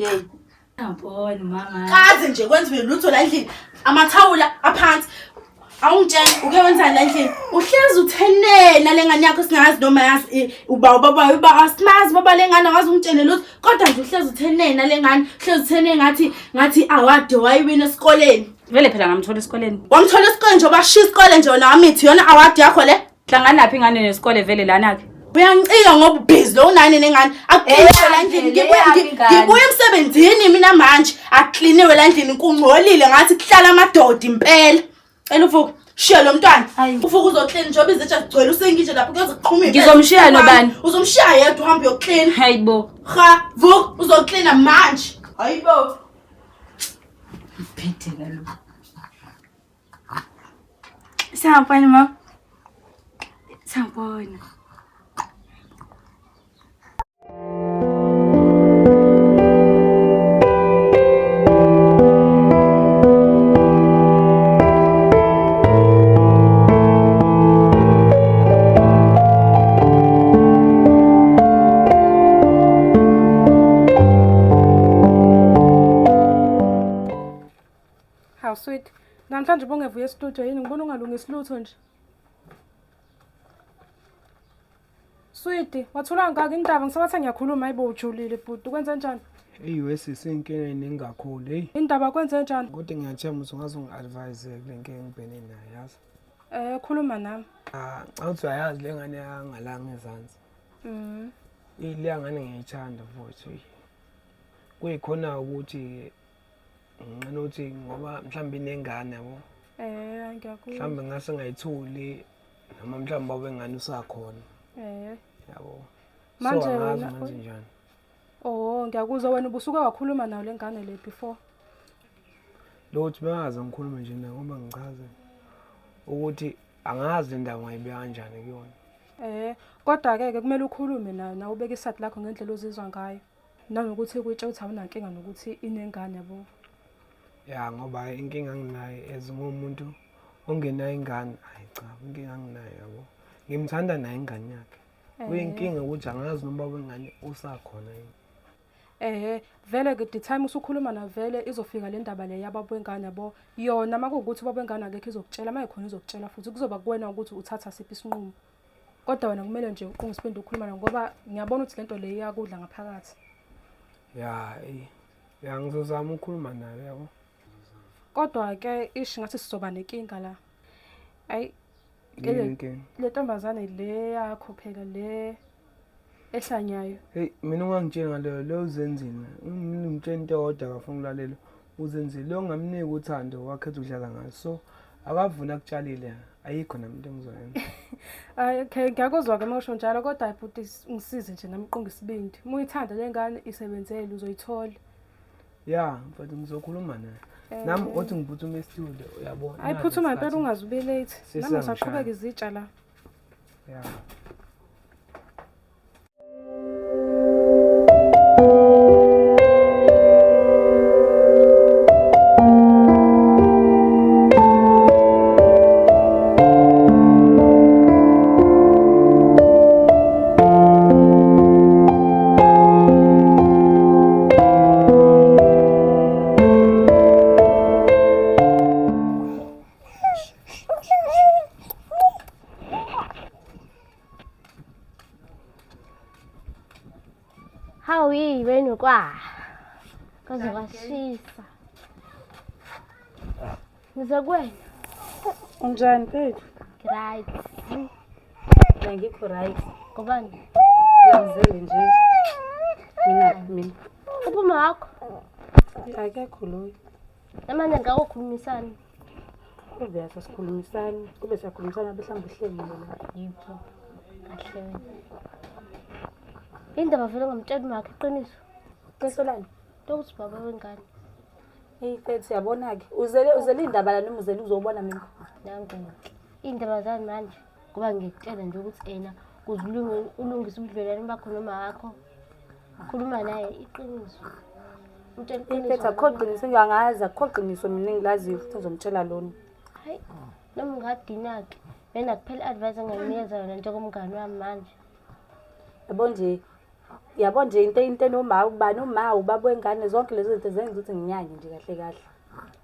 Hey. Yabona mama. Kaze nje kwenziwe lutho la endlini. Amathawula aphansi. Awungitshela uke wenzani la endlini? Uhlezi uthenena lengane yakho singazi noma yazi ubaba asimazi baba lengane awazi ungitshele lutho kodwa nje uhlezi uthenena lengane uhlezi uthenena ngathi awade wayiwina esikoleni. Vele phela ngamthola esikoleni. Wamthola esikoleni nje obashiya isikole nje wona wamithi yona awade yakho le. Hlangana laphi ingane nesikole vele lana ke. Uyancika ngoba ubhizi lo unani nengane akukliniwe la endlini ngibuye emsebenzini mina manje akukliniwe la endlini kungcolile ngathi kuhlala amadoda impela eluvuka shiya lo mntwana uvuka uzoklina njengoba izitsha zigcwele usengitshe lapho kuyoziqhuma impela ngizomshiya nobani uzomshiya yedwa uhambe uyoklina hayibo ha vuka uzoklina manje hayibo iphethe lo siyabona mama siyabona Sweet. Namhlanje bongevuye estudio yini ngibona ungalungisi lutho nje. Sweet, wathula ngaka indaba ngisabathe ngiyakhuluma hayibo ujulile bhuti kwenze njani? EUS inkinga eningakhulu hey. Indaba kwenze njani? Kodwa ngiyathemba ukuthi ungaze ungi-advise kule nkinga engibhekene nayo yazi. Khuluma nami. Awuthi uyayazi le ngane yangalanga ezansi. Ile ngane ngiyithanda futhi. Kuyikhona ukuthi ngicela ukuthi ngoba mhlawumbe inengane yabo. Ngiyakuzwa. Mhlawumbe ngase ngayithuli noma mhlawumbe babe ngane usakhona. Yabo. Manje wena manje njani? Ngiyakuzwa wena ubusuke wakhuluma nayo lengane le before. Lothi bengaze ngikhulume nje naye ngoba ngichaze ukuthi angazi indaba ngayibeka kanjani kuyona. Kodwa ke kumele ukhulume nayo na ubeke isati lakho ngendlela ozizwa ngayo. Nanokuthi kutshe uthi awunankinga nokuthi inengane yabo. Ya ngoba inkinga nginayo ezingumuntu ongenayo ingane hayi cha inkinga nginayo yabo ngimthanda naye ingane yakhe kuyinkinga ukuthi angazi noma wengane usakhona yini vele ke the time usukhuluma na vele izofika le ndaba le yababo wengane yabo yona makuwukuthi babo wengane akekho izokutshela mayikhona izokutshela futhi kuzoba kuwena ukuthi uthatha siphi isinqumo kodwa wena kumele nje ungisipende ukukhuluma nayo ngoba ngiyabona ukuthi lento le iyakudla ngaphakathi ya ngizozama ukukhuluma nayo yabo. Kodwa ke ishi ngathi sizoba nenkinga la. Hayi le ntombazane le yakho phela le ehlanyayo. Hey mina ungangitshela ngalo lo uzenzile. Ngimtshela into odwa akafuna ukulalela. Uzenzile lo ngamnika uthando wakhetha ukudlala ngaso. So akavuna akutshalile ayikho namuntu engizoyenza. Okay ngiyakuzwa ke mawusho njalo kodwa ibhuti ngisize nje namqonga isibindi. Uma uyithanda lengane isebenzele uzoyithola. Ya mfowethu ngizokhuluma naye. Nami othi ngiphuthume e-studio uyabona. Ayiphuthuma impela ungaze ube late. Nami ngisaqhubeka izitsha la. Ya. Hawi wenu kwa kaze kwashisa Ngizokwena Unjani phethu? Right ngikho right ngobani ngizele nje mina uphuma wakho akekho lo namanje ngawukhulumisana kube sasikhulumisana kube siyakhulumisana mhlawumbe uhleli la yipho kahle indaba vele ngomtshela umakhe iqiniso Kesolani ukuthi baba wengane hey phethu yabona ke uzele indaba la noma uzele uzobona mina nangu indaba zami manje ngoba ngikutshela nje ukuthi ena kuzilunga ulungisa ubudlelwane bakho noma wakho khuluma naye iqiniso umtshela iqiniso phethu akho qiniso ngiyangazi akho qiniso mina engilaziyo futhi uzomtshela lona hayi noma ngadina ke mina kuphela advice enginikeza yona njengomngane wami manje yabo nje Yabo nje into noma ubani uma ubaba wengane zonke lezo zinto zenza ukuthi nginyanye nje kahle kahle.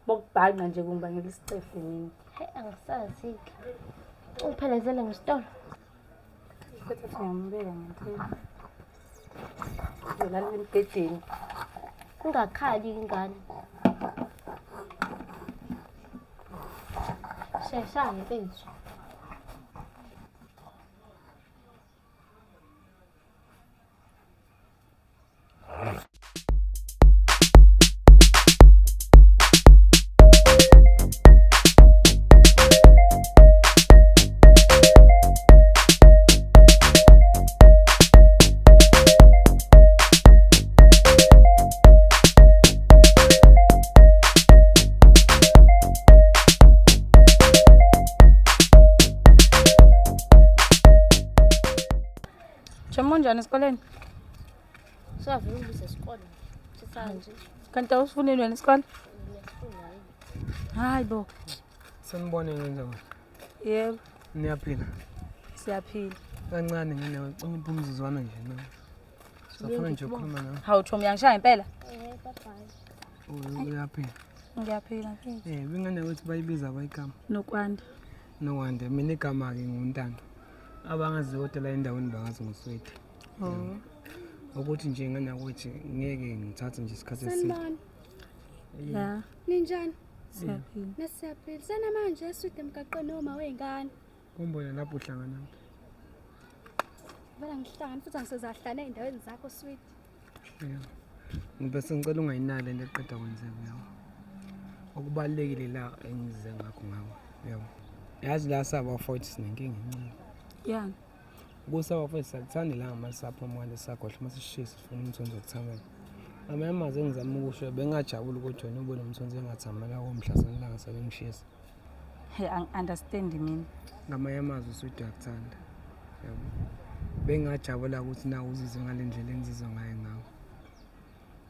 Bokubhanqa nje kungibangela isicefe mina. Hey, angisazi-ke. Ungiphelezele ngesitolo. Kodwa ngiyambeka ngempela. Ngilala embhedeni. Ungakhali ingane. Sheshane bethu. Chamo njani esikoleni? Siyavula ukuthi esikole. Sisanje. Kanti awusifuneni wena isikole? Ngiyafuna yini? Hayi bo. Sanibone ngenza kuhle. Yebo, Niyaphila. siyaphila. Kancane ngene ucungipha umzuzwana nje na. Safuna nje ukukhuluma nawe. Hawu Chomi uyangishaya impela? Bye-bye. Uyaphila. Ngiyaphila mfethu. Bengane ukuthi bayibiza abayigama. Nokwanda. Nowande mina igama ke nguNtando. Abangazi kodwa la endaweni bangazi ngoswethu. Oh. Ukuthi nje ngana ukuthi ngeke ngithathe nje isikhathi eside. Sanibona. Ya, Ninjani? siyaphila. Nasiyaphila. Sanamanje eswide emgaqweni noma wey'ngane. Kumbona lapho uhlangana. Vela ngihlangana futhi angisezahlane ey'ndaweni zakho sweet. Ngibese ngicela ungayinali lento eqeda kwenzeka yabo. Okubalekile la engize ngakho ngawo yabo. Yazi la saba futhi sinenkinga encane. Yani. Kusaba futhi sakuthanda la ngamasapho amanje sakhohle masishisa sifuna umthonzo wokuthamela. Amamazi engizama ukusho bengajabula ukuthi wena ubone umthonzo engathamela komhlasana langa sabengishisa. Hey, understand mina. Ngamanye amazwi usuthi uyakuthanda. Yabo. Bengajabula ukuthi nawe uzizwe ngalendlela engizizwa ngayo ngawo.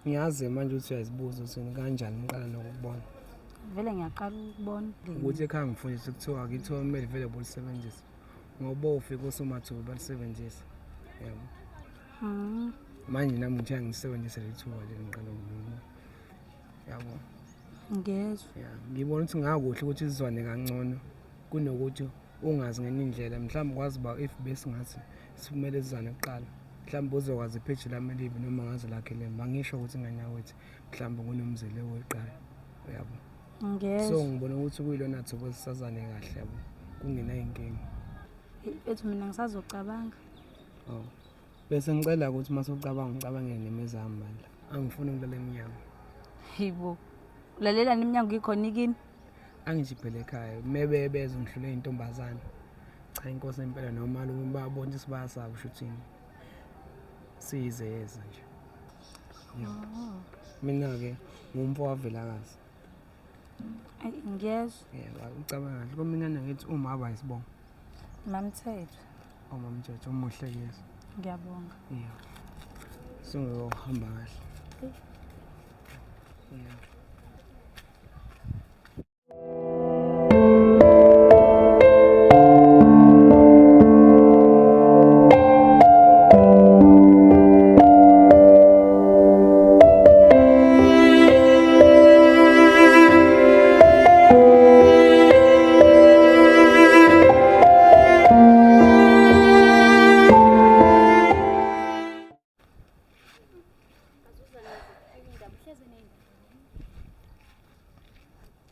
Ngiyazi manje ukuthi uyazibuza ukuthi kanjani ngiqala nokubona. Vele ngiyaqala ukubona. Ukuthi ekhaya ngifundisa kuthiwa kithiwa kumele vele bolisebenzise. Ngoba ufika usumathuba balisebenzise. Yabo. Manje nami ngithe ngisebenzise lethuba lengiqala ngibona. Yabo. Ngezwe. Ngibona ukuthi ngakuhle ukuthi sizwane kangcono kunokuthi ungazi ngenye indlela mhlawumbe kwazi ba if besingathi sikumele sizane kuqala. Mhlawumbe uzokwazi page lami live noma ngaze lakhe lemba ngisho ukuthi ingane yakwethu mhlawumbe kunomzele weqala. Yabo. Ngezwe. So ngibona ukuthi kuyilona thuba sisazane kahle yabo. Kungena inkinga. Ethi mina ngisazocabanga. Oh. Bese ngicela ukuthi masocabanga ngicabangele nemizamo bandla. Angifuni ukulala eminyango. Hibo. Ulalela neminyango ikhona ikini? Angijiphele ekhaya. Mebe beze ngihlule intombazana. Cha inkosi empela nomalume babona ukuthi bayasaba ushuthini. Sizeza nje. Mina ke ngumfo wavelakazi. Ngiyezwa. Ucabanga kahle komingane ngithi uma aba isibongo. Mamthetho. Omamthetho omuhle kezi. Ngiyabonga. Singohamba kahle.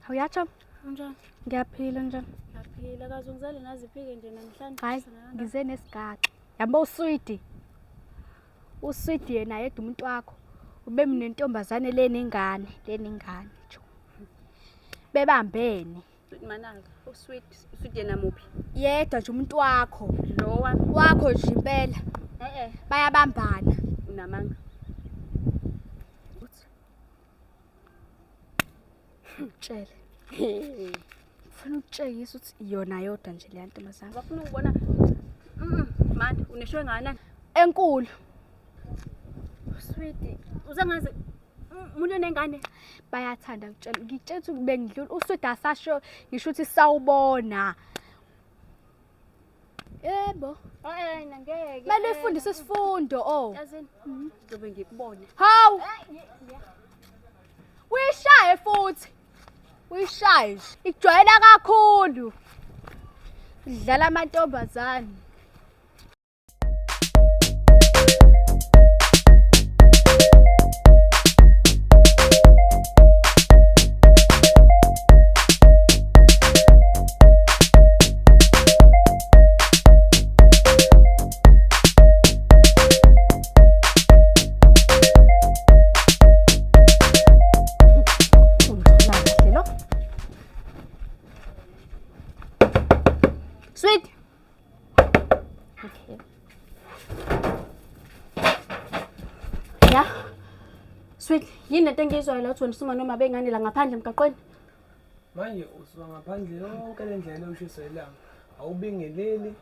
Awuyatsho? Kanjani? Ngiyaphila njani? Ngiyaphila kaze ungizale naziphike nje namhlanje. Hayi, ngize nesigaxa. Yabo uswidi. Uswidi yena yedwa umuntu wakho. Ube mnentombazane leningane nje. Bebambene. Manaka, usweet yena muphi? Yedwa nje umuntu wakho. Lo wami. Wakho nje impela. Bayabambana. Unamanga. Tshele. Ufuna ukutshengisa ukuthi iyona yodwa nje le ntombazane. Bafuna ukubona manje uneshwe ngana Enkulu. sweet. Uzangazi umuntu nengane Bayathanda ukutshela. Ngitshela ukuthi bengidlula uswidi asasho ngisho ukuthi sawubona. Yebo. Yena ngeke. Kumele ifundise isifundo oh. Yazini. Ngizobe ngikubone. Hawu. Uyishaye futhi. Uyishaye. Ikujwayela kakhulu. Idlala amantombazane. Sweet. Okay. Ya. Sweet, yini lento engizwayo la uthi wena usuma noma bengane la ngaphandle emgaqweni? Manje usuka ngaphandle yonke le ndlela ushiso ilanga. Awubingeleli,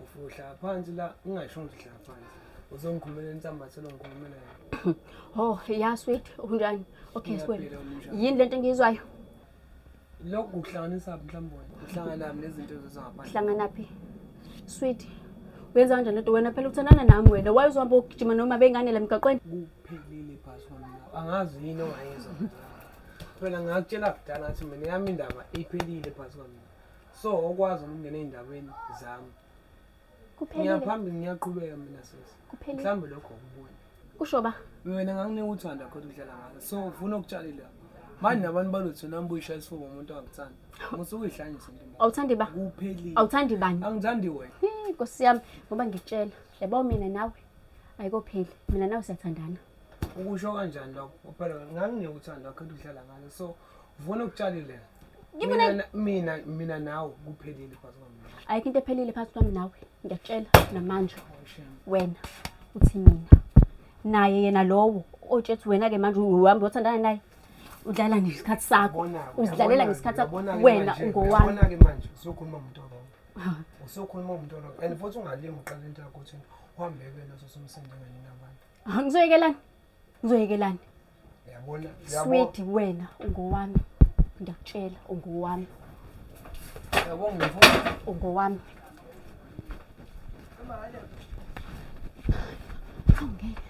ufuhla phansi la, ungasho ngihlala phansi. Uzongikhulumela insambatho longikhulumela yona. Oh, ya Sweet, unjani? Okay, Sweet. Yini lento engizwayo? Lokhu kuhlanganisa mhlawumbe wena. Uhlangana nami nezinto ezizangaphandle. Hlanganaphi? Sweet. Wenza kanjani lento wena phela uthandana nami wena? Why uzohamba ukugijima noma bengane la emgaqweni? Kuphelile phasi kwami. Angazi yini ongayizwa. Phela ngakutshela kudala ngathi mina yami indaba iphelile phasi kwami. So okwazi ukungena endabeni zami. Kuphelile. Ngiyaphambili ngiyaqhubeka mina sisi. Kuphelile. Mhlambe lokho ukubona. Kusho ba? Wena nganginike uthanda kodwa udlala ngalo. So ufuna ukutshalela. Manje nabantu balothi nambuyisha isifuba umuntu angakuthanda. Musuke ihlanyisa into. Awuthandi ba? Kuphelile. Awuthandi bani? Angithandi wena. Nkosi yami, ngoba ngitshela. Yabo mina nawe ayikopheli. Mina nawe siyathandana. Ukusho kanjani lokho? Phela nganginike uthanda kodwa udlala ngalo. So ufuna ukutshalela. Mina nawe kuphelile phakathi kwami. Ayikho into ephelile phakathi kwami nawe. Ngiyakutshela namanje. Wena uthi mina. Naye yena lowo otshethi wena ke manje uhamba uthandana naye. Udlala ngesikhathi sakho. Uzidlalela ngesikhathi sakho. Wena ungowami. Yabona ke manje usokhuluma umuntu lo. Usokhuluma umuntu lo. And futhi ungalimi uqala into yakho uthi uhambeke naso somsebenzi ngani nabantu. Ngizoyekelana. Ngizoyekelana. Yabona. Sweet wena ungowami. Ngiyakutshela ungowami. Yabona ngifuna Ungowami. Awungeke.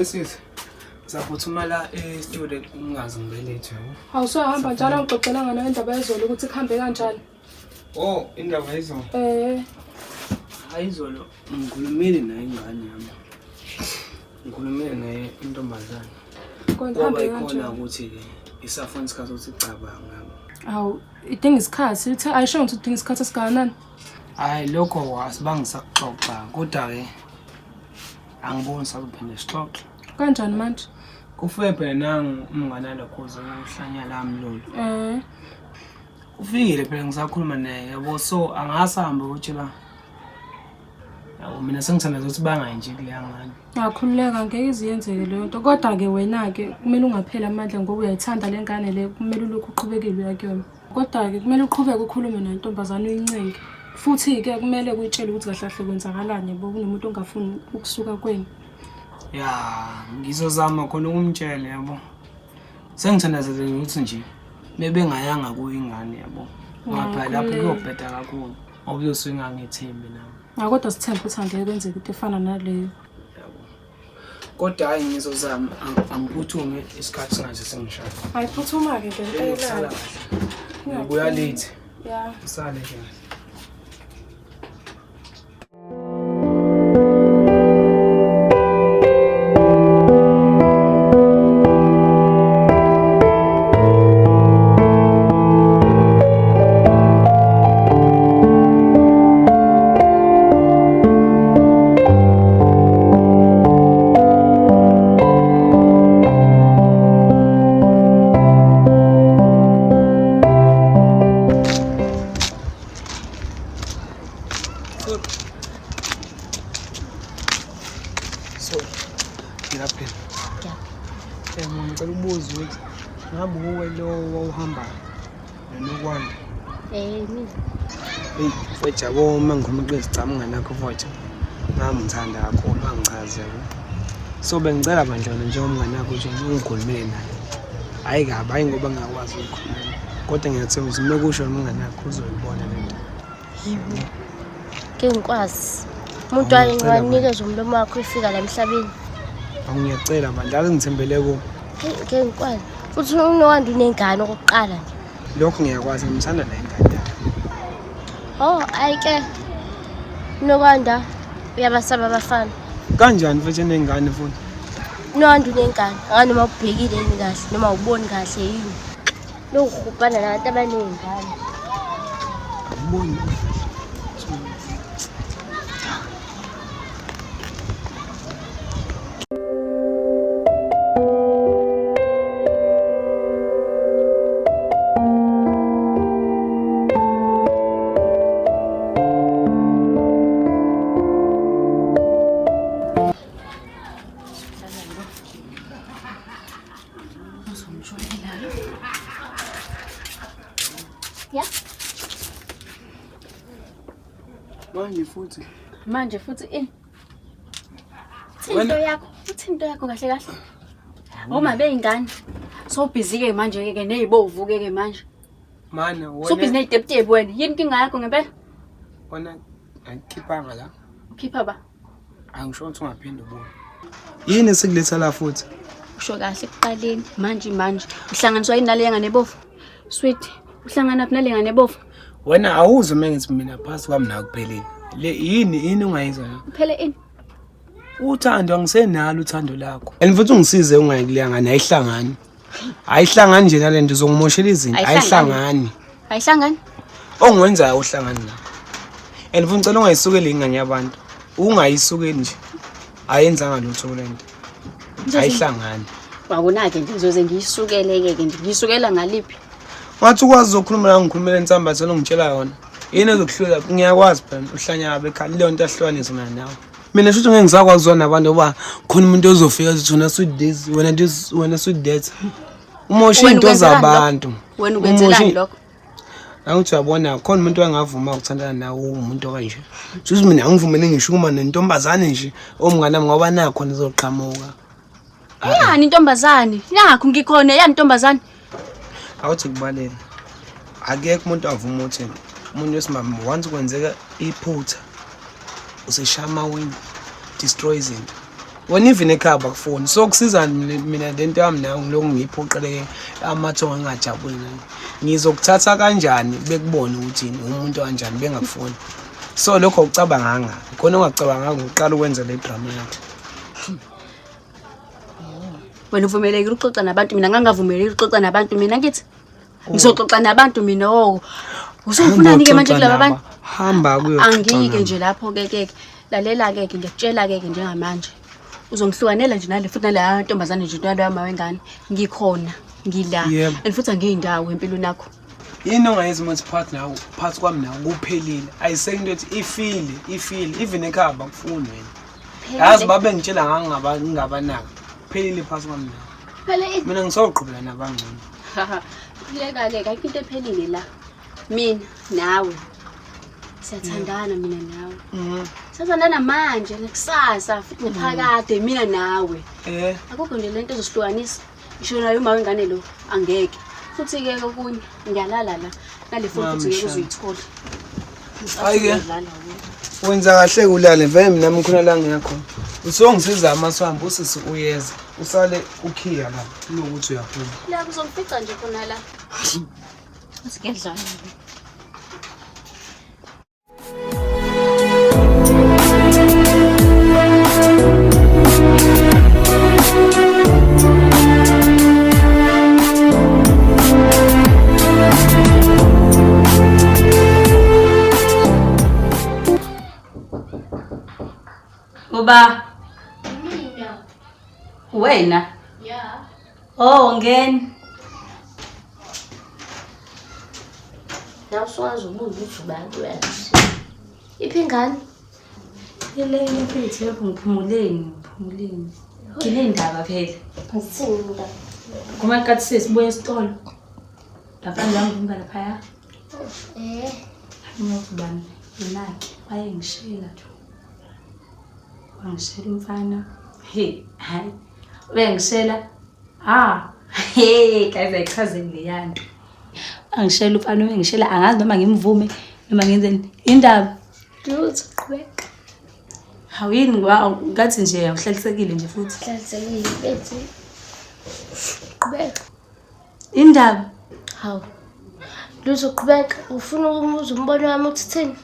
Sisi saphuthuma la e-studio ungazi ngibelethe yabo. Awusahamba njalo ngixoxelanga nawe indaba yezolo ukuthi kuhambe kanjani. Oh, indaba yezolo. Hayi izolo ngikhulumile naye ingane yami. Ngikhulumile naye intombazane. Kuhambe Ikhona kanjani? ukuthi ke isafuna isikhathi ukuthi icabanga ngabo. Awu, idinga isikhathi. Uthe ayisho ukuthi udinga isikhathi esikanani? Hayi lokho asibangisaxoxa kodwa ke angiboni sakuphinde sixoxe. Kanjani manje? Kufike phela nangu umngane lokho uhlanya lami lolu. Ufikile phela ngisakhuluma naye yabo so angasahamba ukutshela. Yabo mina sengithanda ukuthi banga nje kuleya ngane. Ngakhululeka ngeke iziyenzeke leyo nto. Kodwa ke wena ke kumele ungaphela amandla ngoba uyayithanda lengane le kumele ulokhu uqhubekile uyakuyona. Kodwa ke kumele uqhubeke ukhulume nentombazane uyincenge. Futhi ke kumele uyitshele ukuthi kahle kahle kwenzakalani yabo kunomuntu ongafuni ukusuka kwenu. Ya, ngizozama khona ukumtshela yabo. Sengithandazele ukuthi nje bebengayanga kuyingane yabo. Ngapha lapho kuyobheda kakhulu. Ngoba uyosuka ngithembe nami. Kodwa sithemba ukuthi angeke kwenzeke into efana naleyo. Yabo. Kodwa hayi ngizozama angiphuthume isikhathi singaze singishaya. Ayiphuthuma ke ngempela. Ngibuya late. Ya. Usale nje. Mina ngicela ukubuza ukuthi ngabe uwe lo wawuhambayo noNokwanda. Mina. Eyi mfowethu yabo uma ngingumqisi cha umnganakho mfowethu. Ngami ngithanda kakhulu wangichazela. So bengicela bandlona njengomnganakho nje ungikhulumele naye. Hayi kabi, hayi ngoba ngiyakwazi ukukhuluma. Kodwa ngiyathemba ukuthi uma kusho nomnganakho uzoyibona lento. Ke ngikwazi. Umuntu wanikeza umlomo wakho ifika la emhlabeni. Ngiyacela bandla ngithembele kuwe. Ke ngikwazi. Futhi uNokwanda unengane okokuqala nje. Lokho ngiyakwazi ngimthanda naye ingane yakhe. Oh, ayike. Nokwanda uyabasaba abafana. Kanjani mfethu enengane futhi? Nokwanda unengane. Ngani noma ubhekile yini kahle noma uboni kahle yini? Lokubhana nabantu abanengane. Uboni. Manje futhi Thinto yakho kahle kahle. Uma beyingane. So busy ke manje ke nezibovu ke manje. Mana wena. So busy neziteptebu wena. Yini inkinga yakho ngempela? Wona angikhipanga la. Ukhipha ba? Angisho ukuthi ungaphinde ubone. Yini sikuletha la futhi? Usho kahle ekuqaleni. Manje uhlanganiswa yini nale ngane ebovu? Sweet, uhlangana phi nale ngane ebovu? Wena awuzwe mengithi mina phasi kwami na kuphelile. Le yini ungayizwa la? Kuphele ini? Uthando angisenalo uthando lakho. And futhi ungisize ungayikuleya ngane ayihlangani. Ayihlangani nje nalento uzongimoshela izinto. Ayihlangani. Ayihlangani? Ongwenzayo uhlangani la. And futhi ngicela ungayisukeli ingane yabantu. Ungayisukeli nje. Ayenzanga lutho lento. Ayihlangani. Wabona-ke nje ngizoze ngiyisukele-ke nje. Ngiyisukela ngaliphi? Ngathi ukwazi ukukhuluma la ngikhulumela insambatho ongitshela yona. Yini ezokuhlula ngiyakwazi phela uhlanya bekhali leyo nto ahlukanisa mina nawe. Mina futhi ngeke ngisakwazi uzona nabantu ngoba khona umuntu ozofika ethi wena sweet this wena sweet that. Umosha into zabantu. Wena ukwenzelani lokho? Awuthi uyabona khona umuntu angavuma ukuthandana nawe umuntu kanje. Futhi mina angivumele ngisho uma nentombazane nje omngane nami ngoba nakho nizoqhamuka. Yani intombazane, nakho ngikhona yani intombazane. Awuthi kubalele. Akekho umuntu avuma ukuthi umuntu wesimama once kwenzeka iphutha useshama wini destroys into. Wena even ekhaya bakufoni. So kusiza mina lento yami nawe ngiloko ngiyiphoqeleke amathonga ngajabuli nami. Ngizokuthatha kanjani bekubone ukuthi umuntu kanjani bengakufoni. So lokho ucabanga ngapi? Khona ungacabanga ngokuqala ukwenza le drama yakho. Wena uvumelekile ukuxoxa nabantu mina ngangavumeleki ukuxoxa nabantu mina ngithi ngizoxoxa nabantu mina uzofunani ke manje kulaba abantu hamba kuyo angike nje lapho ke lalela ke ngiyakutshela ke njengamanje uzongihlukanela nje nale futhi nale ntombazane nje nalo wengane ngikhona ngila and futhi angiyindawo empilweni yakho yini ongayenza uma partner phansi kwami nawe kuphelile ayiseke into ethi ifile even ekhaya bakufuni wena yazi babe ngitshela ngabanaka phelile phansi kwami nawe phele mina ngisoqhubeka nabangcono phileka ke ayikho into ephelile la mina nawe siyathandana mina nawe siyathandana manje nakusasa futhi nephakade mina nawe akukho nje lento ezosihlukanisa ngisho nayo uma wengane lo angeke futhi ke okunye ngiyalala la nale futhi ngeke uzoyithola ayike wenza kahle ulale vele mina ngikhona la ngiyakhona usongisiza amaswambu usisi uyeza usale ukhiya la lokuthi uyaphuma la kuzongifica nje khona la usikedlana Uba wena oh ngeni Nawuswazi ubuza ukuthi ubantu yathi iphi ingane ile iphethe lapho ngiphumuleni Nginendaba phela. Ngithini indaba? Kuma kathi sesibuya esitolo. Lapha ngihamba laphaya. Ngiyokubani? Yinaki bayengishela nje. Wangishela umfana. Hey, hayi. Uyangishela? Guys ayichazeni leyanto. Angishela umfana uyangishela angazi noma ngimvume noma ngenzeni. Indaba. Lutho qhubeka. Hawini ngathi nje awuhlalisekile nje futhi. Hlaselile bethi. Qhubeka. Indaba. Hawu. Lutho qhubeka. Ufuna ukumuza umbono wami uthi thini?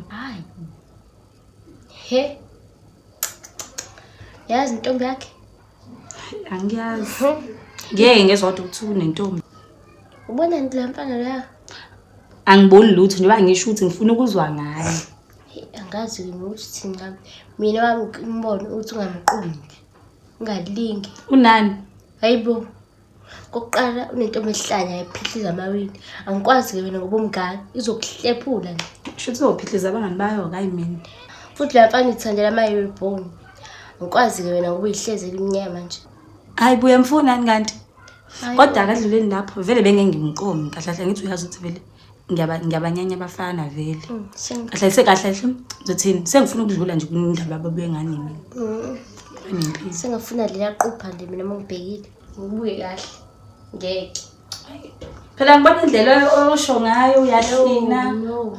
Hayi. He. Yazi intombi yakhe? Angiyazi. Ngeke ngezodwa ukuthi unentombi. Ubona nje la mfana la. Angiboni lutho njengoba ngisho ukuthi ngifuna ukuzwa ngaye. Angazi ukuthi thini ngabe. Mina wami umbono uthi ungamqondi. Ungalingi. Unani? Hayibo. Kokuqala unentombi ehlanya ephihliza amawindi. Angikwazi ke wena ngoba umngane izokuhlephula nje. Shuthi uzophihliza abangani bayo hayi mina. Futhi la mfana ithandela ama-earbone. Angikwazi ke wena ngoba ihleze elimnyama nje. Hayi buya mfunani kanti? Kodwa akadluleni lapho vele bengengimqomi kahle ngithi uyazi ukuthi vele ngiyabanyanya abafana vele. Kahle sekahle ngizothini sengifuna ukudlula nje kunindaba ababuye ngani mina. Ngempilo. Sengafuna leya qupha nje mina mangibhekile. Ngibuye kahle. Ngeke. Phela ngibona indlela osho ngayo uyahlina. No.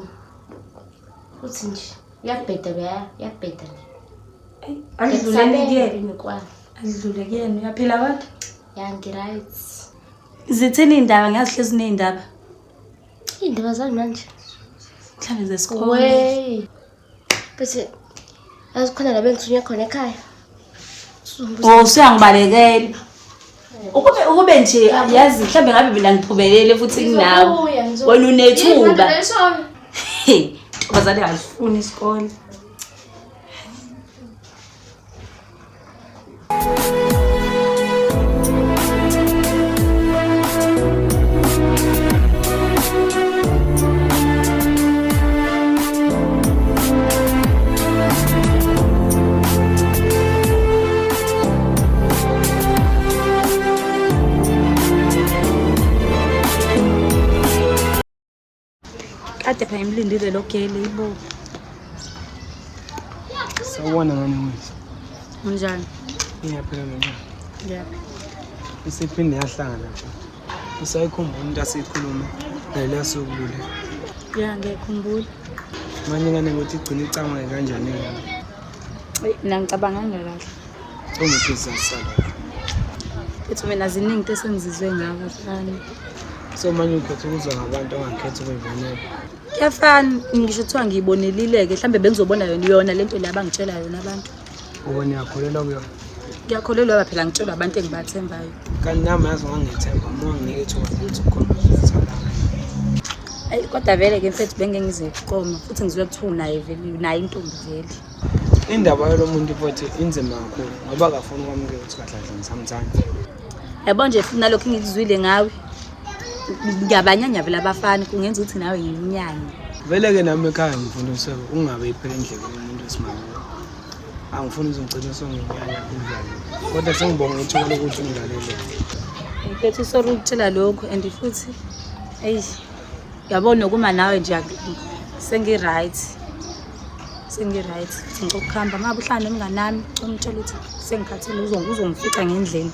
Uthi nje yakubheda yakubheda nje. Andluleni kuyena. Ngikwazi. Andlule kuyena uyaphila kodwa? Right. Zithini indaba ngiyazihlezi nezindaba. Indaba zami manje. Mhlambe zesikole. Wey. Bese azikhona la bengithunywe khona ekhaya. Usuyangibalekela. Ukube nje yazi mhlambe ngabe mina ngiphumelele futhi nginawe. Wena unethuba. Hey, wazali alifuni isikole. Kade phela imlindile lokugele ibo. Sawubona ngani mfethu. Unjani? Ngiyaphila mina. Yebo. Isiphinde yahlangana. Usayikhumbula into asikhuluma ngale sokulule. Ya ngiyakhumbula. Manje ngane ukuthi igcina icanga kanjani ngani? Mina ngicabanga kahle. Ungiphiza sala. Ethi mina ziningi into esengizizwe ngabo fani. So manje ukhetha ukuzwa ngabantu ongakhetha ukuyibonela. Kuyafana ngisho kuthiwa ngiyibonelileke mhlambe bengizobona yona lento la bangitshela yona abantu. Ubone yakholelwa kuyona. Ngiyakholelwa lapha phela ngitshelwa abantu engibathembayo. Kanti nami yazi ngangithemba uma nginike ithuba ukuthi ukhona ukuthanda. Ayi kodwa vele ke mfethu bengengiziqoma futhi ngizwe kuthiwa unaye vele unaye intombi vele. Indaba yalo muntu futhi inzima kakhulu ngoba akafuni ukwamukela ukuthi kahle ngisamthanda. Yabo nje futhi nalokho ngikuzwile ngawe. Ngiyabanyanya vele abafana kungenza ukuthi nawe ngimnyanye. Vele ke nami ekhaya ngifundiswe ungabe iphela endlekweni umuntu wesimame. Angifuni uzongcina songinyanya indlala. Kodwa sengibonga ithuba lokuthi ungilalele. Mfethu sorry ukutshela lokho and futhi yabona ukuma nawe nje sengi right. Ngikukhamba ngabe uhlala nomngane nami umtshela ukuthi sengikhathele uzongifica ngendlela.